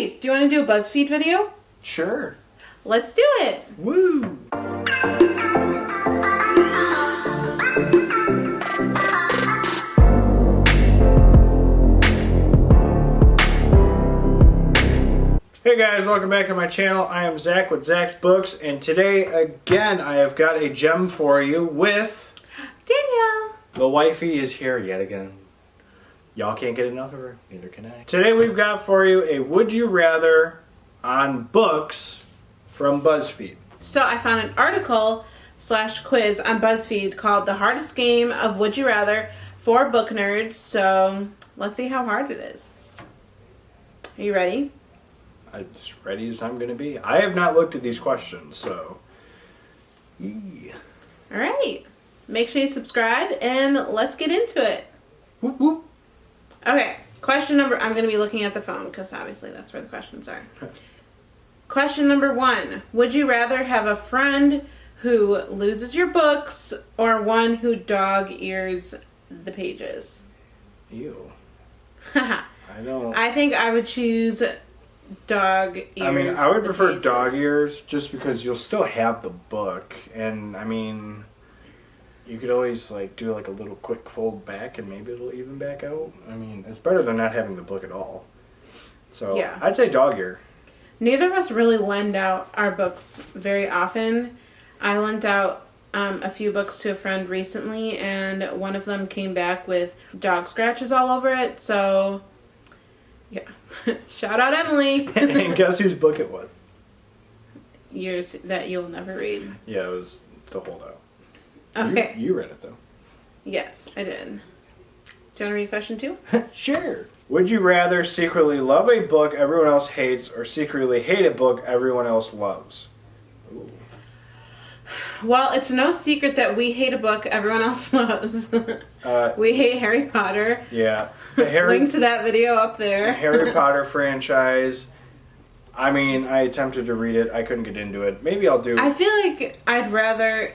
Hey, do you want to do a BuzzFeed video? Sure. Let's do it. Woo! Hey guys, welcome back to my channel. I am Zach with Zach's Books, and today again I have got a gem for you with Danielle. the wifey is here yet again. Y'all can't get enough of her, neither can I. Today we've got for you a Would You Rather on books from BuzzFeed. So I found an article / quiz on BuzzFeed called The Hardest Game of Would You Rather for Book Nerds. So let's see how hard it is. Are you ready? I'm as ready as I'm going to be. I have not looked at these questions, so... Yee. All right. Make sure you subscribe and let's get into it. Whoop whoop. Okay. Question number... I'm going to be looking at the phone because obviously that's where the questions are. Question number 1. Would you rather have a friend who loses your books or one who dog ears the pages? Ew. Haha. I don't... I think I would choose dog ears. I mean, I would the prefer pages. dog ears just because you'll still have the book. And, I mean, you could always, like, do, like, a little quick fold back and maybe it'll even back out. I mean, it's better than not having the book at all. So, Yeah. I'd say dog ear. Neither of us really lend out our books very often. I lent out a few books to a friend recently, and one of them came back with dog scratches all over it. So, yeah. Shout out Emily. And guess whose book it was? Yours that you'll never read. Yeah, it was The Holdout. Okay. You read it, though. Yes, I did. Do you want to read question 2? Sure. Would you rather secretly love a book everyone else hates or secretly hate a book everyone else loves? Ooh. Well, it's no secret that we hate a book everyone else loves. We hate Harry Potter. Yeah. The Link to that video up there. Harry Potter franchise. I mean, I attempted to read it. I couldn't get into it. Maybe I'll do... I feel like I'd rather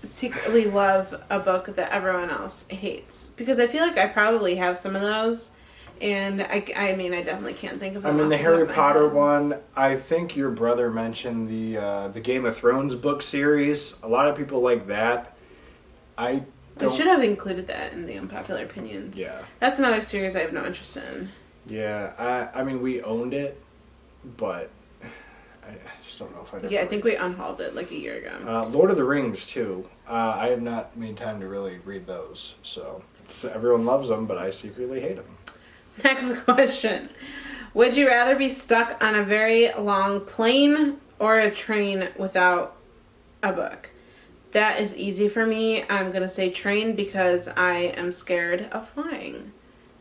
secretly love a book that everyone else hates. Because I feel like I probably have some of those. And I mean, I definitely can't think of them. I mean, the off top Harry of my Potter head. one, I think your brother mentioned the Game of Thrones book series. A lot of people like that. I should have included that in the unpopular opinions. Yeah. That's another series I have no interest in. Yeah, I mean, we owned it, but I just don't know if I'd ever Yeah, I read think we unhauled it like a year ago. Lord of the Rings, too. I have not made time to really read those. So, everyone loves them, but I secretly hate them. Next question. Would you rather be stuck on a very long plane or a train without a book? That is easy for me. I'm going to say train because I am scared of flying.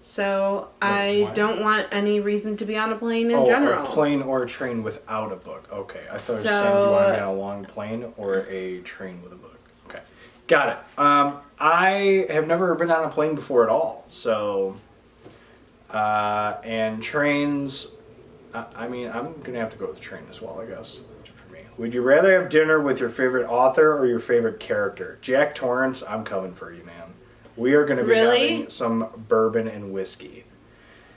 So I why? don't want any reason to be on a plane in general. A plane or a train without a book. Okay, I thought you were saying you wanted to be on a long plane or a train with a book. Okay, got it. I have never been on a plane before at all. So, and trains, I mean, I'm going to have to go with the train as well, I guess. For me. Would you rather have dinner with your favorite author or your favorite character? Jack Torrance, I'm coming for you, man. We are going to be having some bourbon and whiskey.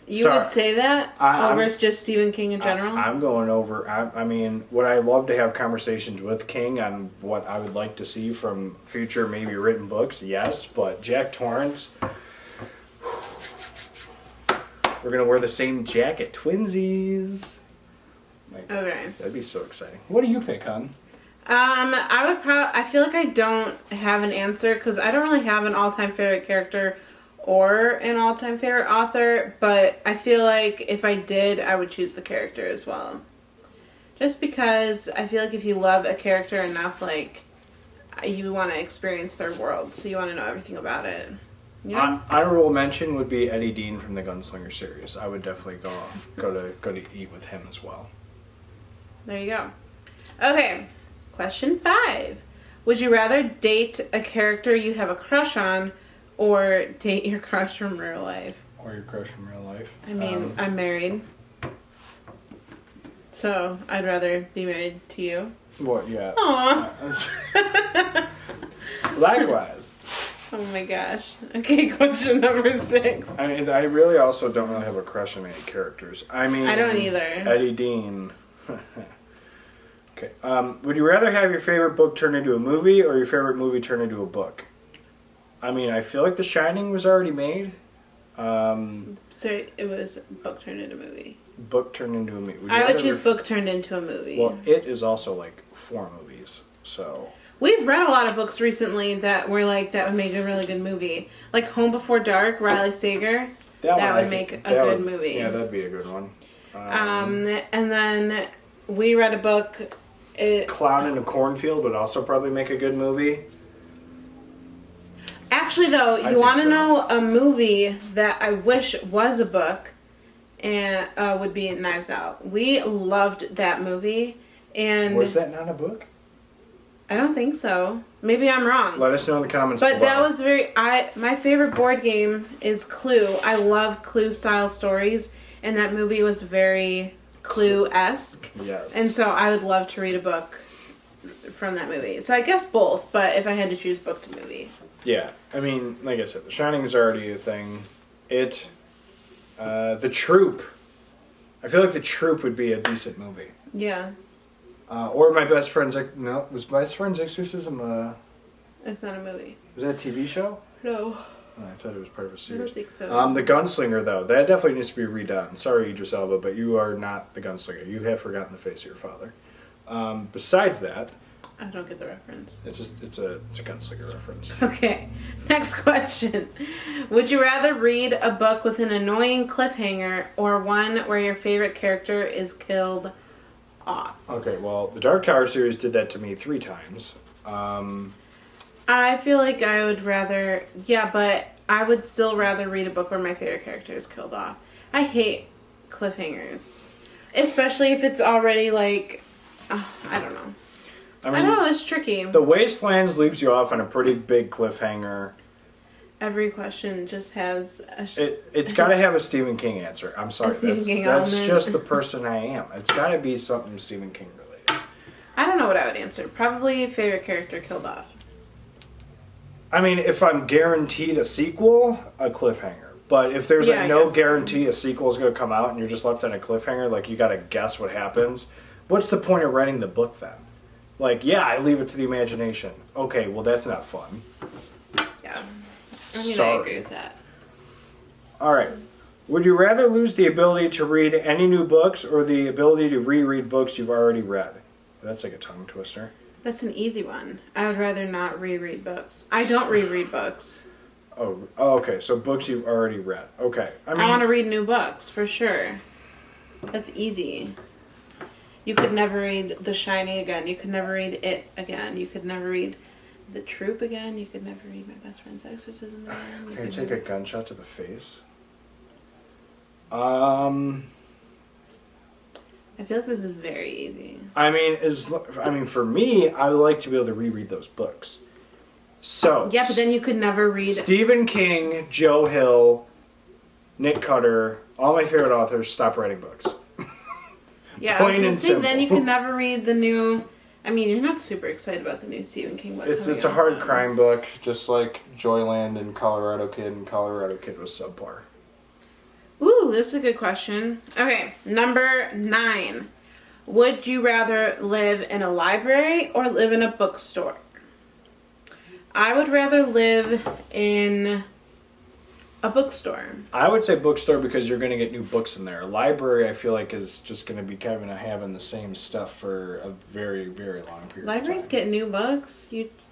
You would say that over just Stephen King in general? I'm going over... I mean, would I love to have conversations with King on what I would like to see from future, maybe written books? Yes, but Jack Torrance... We're going to wear the same jacket. Twinsies. Okay. That'd be so exciting. What do you pick, hon? I feel like I don't have an answer because I don't really have an all-time favorite character or an all-time favorite author, but I feel like if I did, I would choose the character as well. Just because I feel like if you love a character enough, like, you want to experience their world, so you want to know everything about it. Yeah. Honorable mention would be Eddie Dean from the Gunslinger series. I would definitely go to eat with him as well. There you go. Okay, question 5. Would you rather date a character you have a crush on or date your crush from real life? Or your crush from real life. I mean, I'm married. So, I'd rather be married to you. What, yeah. Aww. Likewise. Oh my gosh. Okay, question number 6. I mean, I really also don't really have a crush on any characters. I mean, I don't either. Eddie Dean. Okay. Would you rather have your favorite book turned into a movie or your favorite movie turned into a book? I mean, I feel like The Shining was already made. So it was book turned into movie. Book turned into a movie. I would choose book turned into a movie. Well, it is also like 4 movies, so. We've read a lot of books recently that were like, that would make a really good movie. Like Home Before Dark, Riley Sager. That would make a good movie. Yeah, that'd be a good one. And then we read a book. Clown in a Cornfield would also probably make a good movie. Actually, though, you want to know a movie that I wish was a book, and would be Knives Out. We loved that movie, and was that not a book? I don't think so. Maybe I'm wrong. Let us know in the comments. But below. that was my favorite board game is Clue. I love Clue style stories, and that movie was very Clue-esque. Yes. And so I would love to read a book from that movie. So I guess both, but if I had to choose book to movie. Yeah, I mean, like I said, The Shining is already a thing. The Troop. I feel like The Troop would be a decent movie. Yeah. Or My Best Friend's... No, was Best Friend's Exorcism It's not a movie. Was that a TV show? No. Oh, I thought it was part of a I series. don't think so. The Gunslinger, though, that definitely needs to be redone. Sorry, Idris Elba, but you are not the Gunslinger. You have forgotten the face of your father. Besides that... I don't get the reference. It's a Gunslinger reference. Okay, next question. Would you rather read a book with an annoying cliffhanger or one where your favorite character is killed off? Okay, well, the Dark Tower series did that to me 3 times. I feel like I would rather... Yeah, but I would still rather read a book where my favorite character is killed off. I hate cliffhangers. Especially if it's already like... I don't know. I don't know, it's tricky. The Wastelands leaves you off on a pretty big cliffhanger. Every question just has it's got to have a Stephen King answer. I'm sorry. That's element. just the person I am. It's got to be something Stephen King related. I don't know what I would answer. Probably favorite character killed off. I mean, if I'm guaranteed a sequel, a cliffhanger. But if there's no guarantee a sequel is going to come out and you're just left on a cliffhanger, like you got to guess what happens, what's the point of writing the book then? Like, yeah, I leave it to the imagination. Okay, well, that's not fun. Yeah. I mean, I agree with that. All right. Would you rather lose the ability to read any new books or the ability to reread books you've already read? That's like a tongue twister. That's an easy one. I would rather not reread books. I don't reread books. Oh, okay. So books you've already read. Okay. I want to read new books, for sure. That's easy. You could never read The Shining again. You could never read It again. You could never read The Troop again. You could never read My Best Friend's Exorcism again. Can you take a gunshot to the face? I feel like this is very easy. I mean, for me, I would like to be able to reread those books. So yeah, but then you could never read Stephen King, Joe Hill, Nick Cutter, all my favorite authors. Stop writing books. Yeah, Plain and simple. Then you can never read the new... I mean, you're not super excited about the new Stephen King book. It's a hard crime book, just like Joyland and Colorado Kid was subpar. Ooh, this is a good question. Okay, number 9. Would you rather live in a library or live in a bookstore? I would rather live in a bookstore. I would say bookstore because you're going to get new books in there. A library, I feel like, is just going to be kind of having the same stuff for a very, very long period Libraries of time. get new books.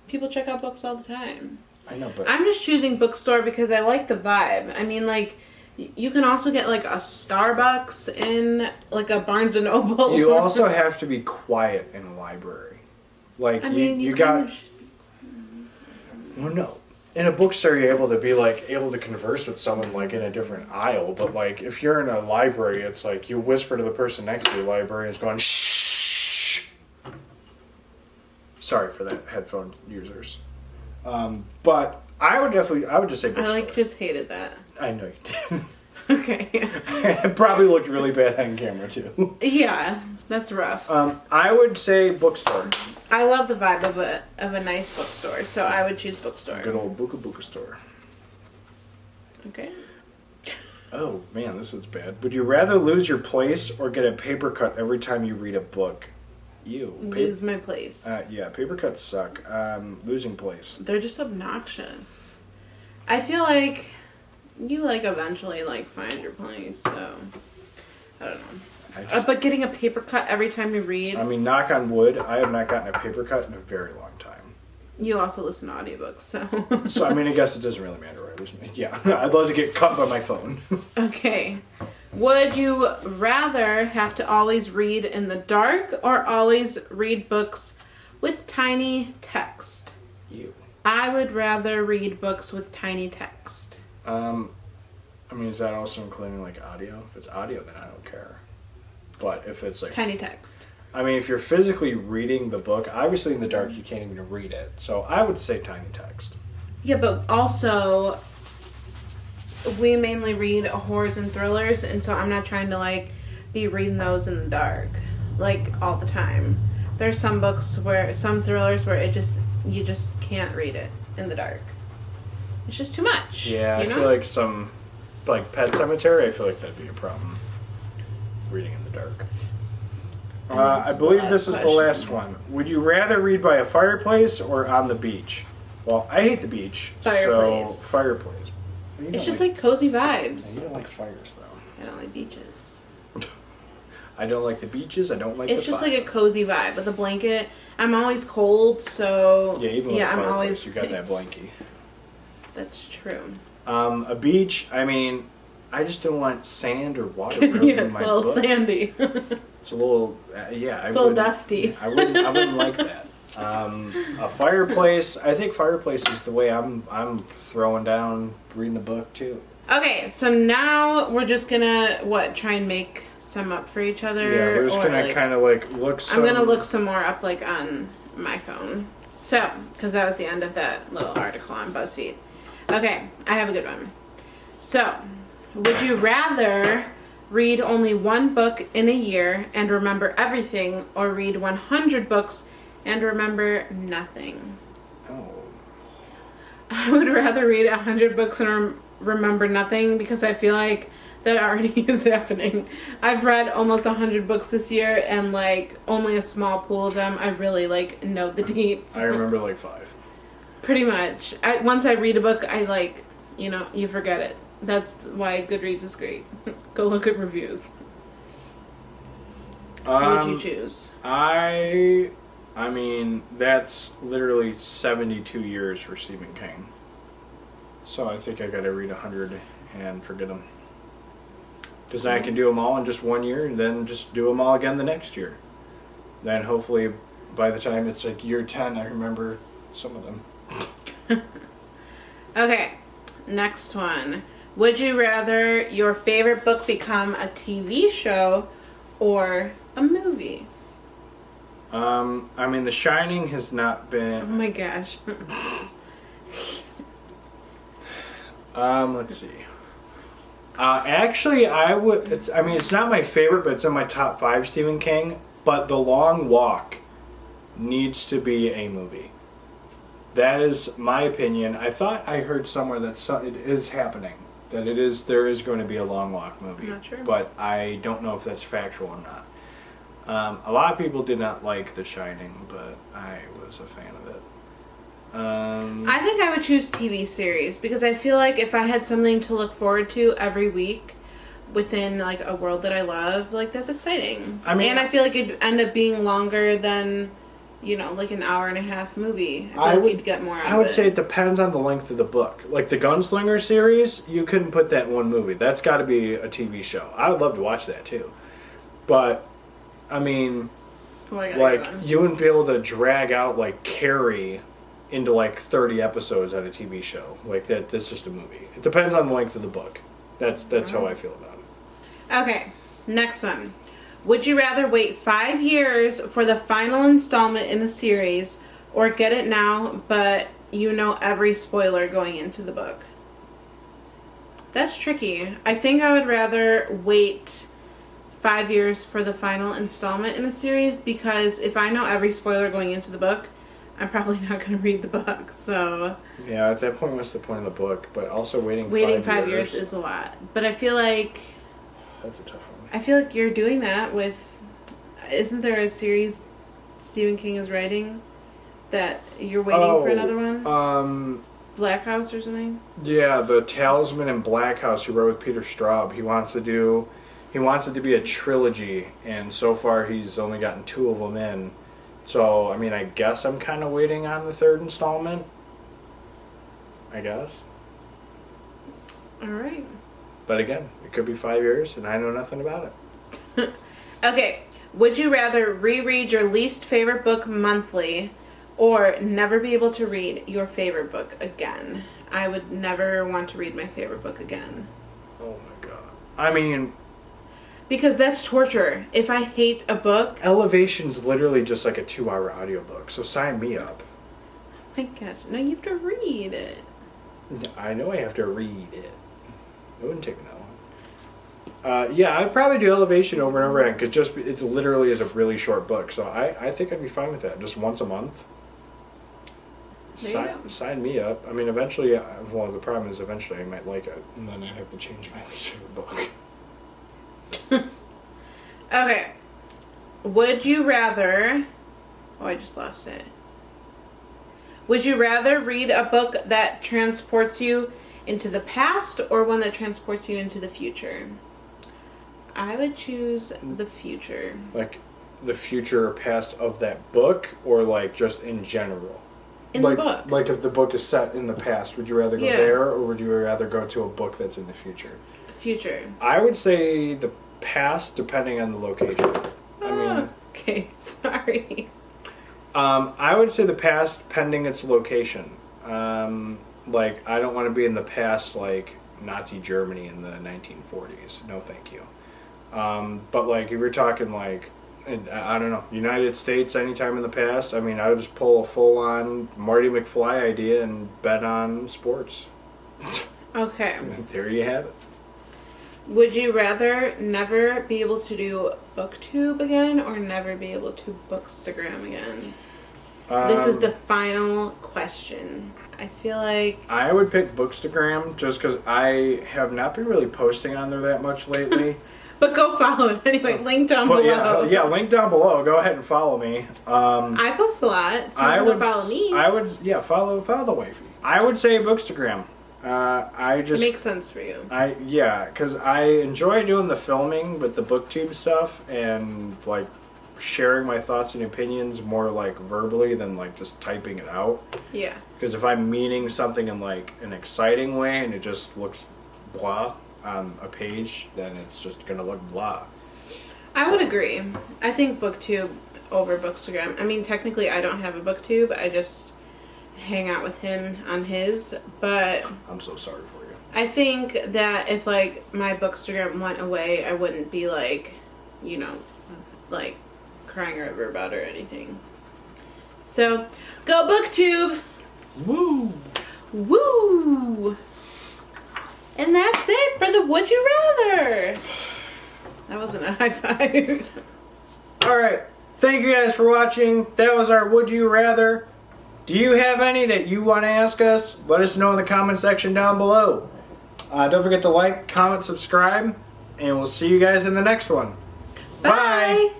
People check out books all the time. I know, but... I'm just choosing bookstore because I like the vibe. I mean, like, you can also get, like, a Starbucks in, like, a Barnes & Noble. You also have to be quiet in a library. Like, you got... Well, no. In a bookstore, you're able to converse with someone, like, in a different aisle. But, like, if you're in a library, it's like you whisper to the person next to you. The librarian's going, shh. Sorry for that, headphone users. But I would just say bookstore. I, just hated that. I know you did. Okay. It probably looked really bad on camera too. Yeah, that's rough. I would say bookstore. I love the vibe of a nice bookstore, so I would choose bookstore. Good old Buka store. Okay. Oh man, this is bad. Would you rather lose your place or get a paper cut every time you read a book? Ew. Lose my place. Yeah, paper cuts suck. Losing place. They're just obnoxious. I feel like you eventually find your place, so I don't know. But getting a paper cut every time you read. I mean, knock on wood, I have not gotten a paper cut in a very long time. You also listen to audiobooks, so. So I mean, I guess it doesn't really matter. Yeah, I'd love to get cut by my phone. Okay. Would you rather have to always read in the dark or always read books with tiny text? You. I would rather read books with tiny text. I mean, is that also including audio? If it's audio, then I don't care. But if it's tiny text. I mean, if you're physically reading the book, obviously in the dark you can't even read it. So I would say tiny text. Yeah, but also we mainly read horrors and thrillers, and so I'm not trying to be reading those in the dark all the time. There's some thrillers where you just can't read it in the dark. It's just too much. Yeah, I feel like some Pet Cemetery, I feel like that'd be a problem. Reading in the dark. I believe this is the last one. Would you rather read by a fireplace or on the beach? Well, I hate the beach, fireplace. So fireplace. It's just cozy vibes. You don't like fires, though. I don't like beaches. I don't like the beaches. I don't like it's the just fire. A cozy vibe with a blanket. I'm always cold, so yeah, even with I'm fireplace, always. You got that blankie. That's true. A beach. I mean, I just don't want sand or water ruining my book. It's a little sandy. It's a little. It's a little dusty. I wouldn't like that. A fireplace. I think fireplace is the way I'm throwing down reading the book too. Okay, so now we're just gonna try and make some up for each other. Yeah, we're just gonna kind of look. I'm gonna look some more up on my phone. So, because that was the end of that little article on BuzzFeed. Okay, I have a good one. So, would you rather read only one book in a year and remember everything, or read 100 books and remember nothing? Oh. I would rather read 100 books and remember nothing, because I feel like that already is happening. I've read almost 100 books this year, and only a small pool of them I really know the deets. I remember 5. Pretty much. Once I read a book, I you forget it. That's why Goodreads is great. Go look at reviews. What would you choose? I mean, that's literally 72 years for Stephen King. So I think I gotta read 100 and forget them. Because I can do them all in just 1 year, and then just do them all again the next year. Then hopefully by the time it's year 10, I remember some of them. Okay, next one. Would you rather your favorite book become a TV show or a movie? I mean, The Shining has not been... Oh my gosh. Let's see. Actually, it's not my favorite, but it's in my top 5 Stephen King. But The Long Walk needs to be a movie. That is my opinion. I thought I heard somewhere that it is happening. That there is going to be a Long Walk movie. I'm not sure. But I don't know if that's factual or not. A lot of people did not like The Shining, but I was a fan of it. I think I would choose TV series, because I feel like if I had something to look forward to every week within a world that I love, that's exciting. I mean, and I feel like it'd end up being longer than an hour and a half movie. I feel like you'd get more out of it. I would say it depends on the length of the book. Like the Gunslinger series, you couldn't put that in one movie. That's got to be a TV show. I would love to watch that too. But, I mean, you wouldn't be able to drag out Carrie into 30 episodes on a TV show. That's just a movie. It depends on the length of the book. That's how I feel about it. Okay, next one. Would you rather wait 5 years for the final installment in a series, or get it now, but you know every spoiler going into the book? That's tricky. I think I would rather wait 5 years for the final installment in a series, because if I know every spoiler going into the book, I'm probably not going to read the book. So Yeah, at that point, what's the point of the book? But also waiting 5 years is a lot. But I feel like that's a tough one. I feel like you're doing that with. Isn't there a series Stephen King is writing that you're waiting for another one? Black House or something? Yeah, the Talisman in Black House he wrote with Peter Straub. He wants it to be a trilogy, and so far he's only gotten 2 of them in. So, I mean, I guess I'm kind of waiting on the 3rd installment. I guess. Alright. But again, it could be 5 years, and I know nothing about it. Okay. Would you rather reread your least favorite book monthly, or never be able to read your favorite book again? I would never want to read my favorite book again. Oh my god. I mean, because that's torture. If I hate a book... Elevation's literally just like a 2-hour audiobook, so sign me up. My gosh. No, you have to read it. I know I have to read it. It wouldn't take me that long. Yeah, I'd probably do Elevation over and over again, because it literally is a really short book, so I think I'd be fine with that. Just once a month. Sign me up. I mean, eventually, well, the problem is eventually I might like it, and then I'd have to change my least favorite book. Okay. Would you rather... Oh, I just lost it. Would you rather read a book that transports you into the past, or one that transports you into the future? I would choose the future. Like, the future or past of that book, or like just in general? In the book. Like if the book is set in the past, would you rather go there, or would you rather go to a book that's in the future? Future. I would say the past, depending on the location. Okay, sorry. I would say the past, pending its location. Like, I don't want to be in the past, like Nazi Germany in the 1940s. No, thank you. But like, if you're talking like, I don't know, United States anytime in the past, I mean, I would just pull a full-on Marty McFly idea and bet on sports. Okay. There you have it. Would you rather never be able to do BookTube again, or never be able to Bookstagram again? This is the final question. I feel like... I would pick Bookstagram just because I have not been really posting on there that much lately. But go follow it anyway. Link down below. Yeah, link down below. Go ahead and follow me. I post a lot, so you would follow me. I would, follow the wifey. I would say Bookstagram. It makes sense for you. Because I enjoy doing the filming with the BookTube stuff, and like sharing my thoughts and opinions more like verbally than like just typing it out. Yeah. Because if I'm meaning something in like an exciting way and it just looks blah on a page, then it's just gonna look blah. I would agree. I think BookTube over Bookstagram. I mean, technically I don't have a BookTube. I just hang out with him on his, but I'm so sorry for you. I think that if like my Bookstagram went away, I wouldn't be like, like crying a river about it or anything. So, go BookTube! Woo! Woo! And that's it for the Would You Rather! That wasn't a high five. Alright, thank you guys for watching. That was our Would You Rather. Do you have any that you want to ask us? Let us know in the comment section down below. Don't forget to like, comment, subscribe, and we'll see you guys in the next one. Bye. Bye.